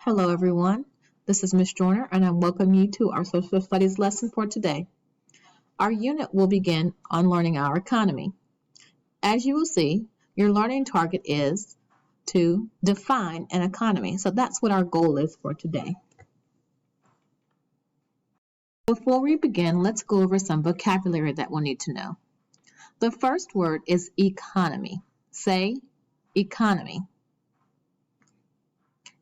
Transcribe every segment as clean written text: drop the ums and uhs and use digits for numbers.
Hello everyone, this is Ms. Joyner and I welcome you to our social studies lesson for today. Our unit will begin on learning our economy. As you will see, your learning target is to define an economy, so that's what our goal is for today. Before we begin, let's go over some vocabulary that we'll need to know. The first word is economy. Say economy.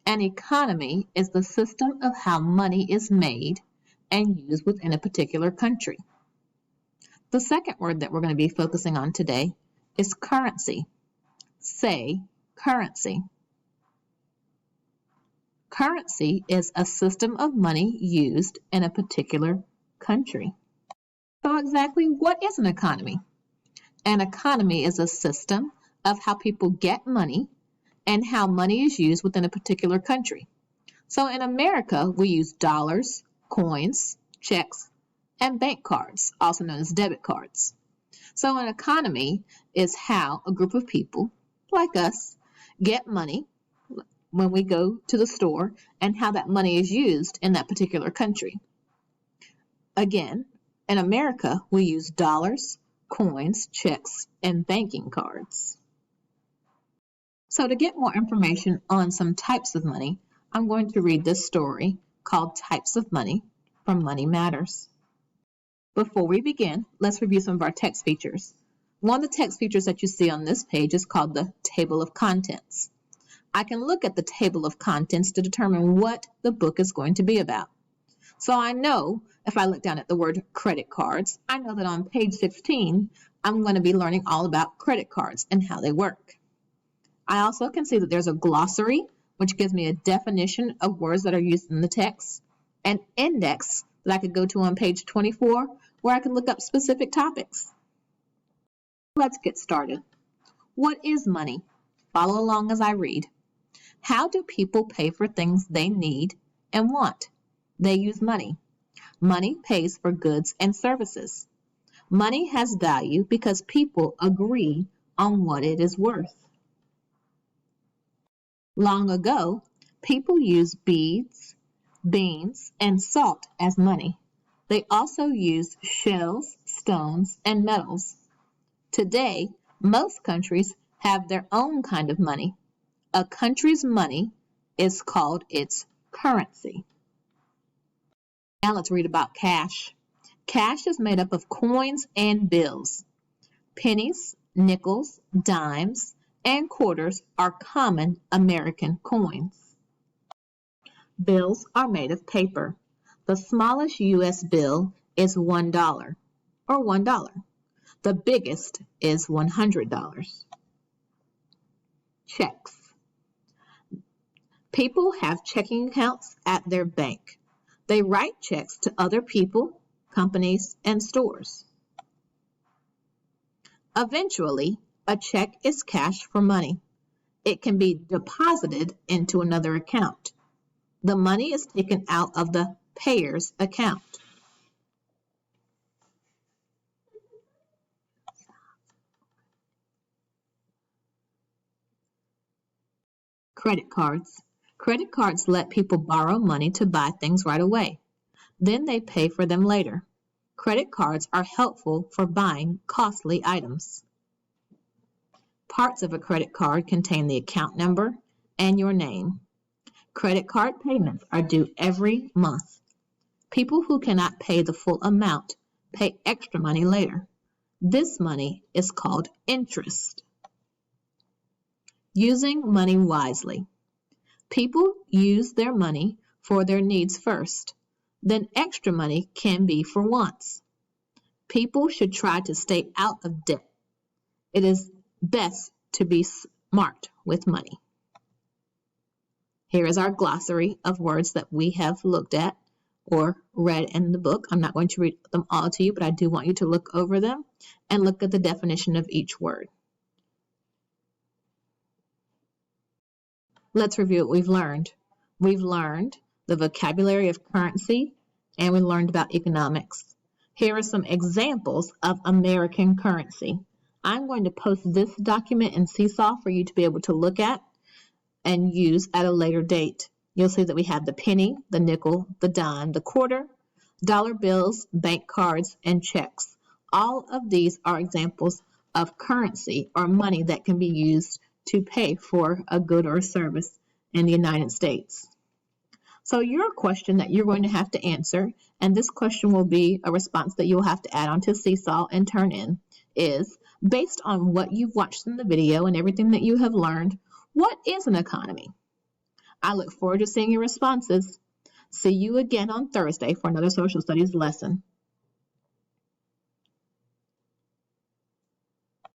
An economy is the system of how money is made and used within a particular country. The second word that we're going to be focusing on today is currency. Say currency. Currency is a system of money used in a particular country. So exactly what is an economy? An economy is a system of how people get money and how money is used within a particular country. So in America, we use dollars, coins, checks, and bank cards, also known as debit cards. So an economy is how a group of people, like us, get money when we go to the store and how that money is used in that particular country. Again, in America, we use dollars, coins, checks, and banking cards. So to get more information on some types of money, I'm going to read this story called Types of Money from Money Matters. Before we begin, let's review some of our text features. One of the text features that you see on this page is called the Table of Contents. I can look at the Table of Contents to determine what the book is going to be about. So I know if I look down at the word credit cards, I know that on page 16, I'm going to be learning all about credit cards and how they work. I also can see that there's a glossary, which gives me a definition of words that are used in the text, an index that I could go to on page 24, where I can look up specific topics. Let's get started. What is money? Follow along as I read. How do people pay for things they need and want? They use money. Money pays for goods and services. Money has value because people agree on what it is worth. Long ago, people used beads, beans, and salt as money. They also used shells, stones, and metals. Today, most countries have their own kind of money. A country's money is called its currency. Now let's read about cash. Cash is made up of coins and bills. Pennies, nickels, dimes, and quarters are common American coins. Bills are made of paper. The smallest U.S. bill is $1, or $1. The biggest is $100. Checks. People have checking accounts at their bank. They write checks to other people, companies, and stores. Eventually, a check is cash for money. It can be deposited into another account. The money is taken out of the payer's account. Credit cards. Credit cards let people borrow money to buy things right away. Then they pay for them later. Credit cards are helpful for buying costly items. Parts of a credit card contain the account number and your name. Credit card payments are due every month. People who cannot pay the full amount pay extra money later. This money is called interest. Using money wisely. People use their money for their needs first. Then extra money can be for wants. People should try to stay out of debt. It is best to be smart with money. Here is our glossary of words that we have looked at or read in the book. I'm not going to read them all to you, but I do want you to look over them and look at the definition of each word. Let's review what we've learned. We've learned the vocabulary of currency, and we learned about economics. Here are some examples of American currency. I'm going to post this document in Seesaw for you to be able to look at and use at a later date. You'll see that we have the penny, the nickel, the dime, the quarter, dollar bills, bank cards, and checks. All of these are examples of currency or money that can be used to pay for a good or a service in the United States. So your question that you're going to have to answer, and this question will be a response that you'll have to add onto Seesaw and turn in, is based on what you've watched in the video and everything that you have learned, what is an economy? I look forward to seeing your responses. See you again on Thursday for another social studies lesson.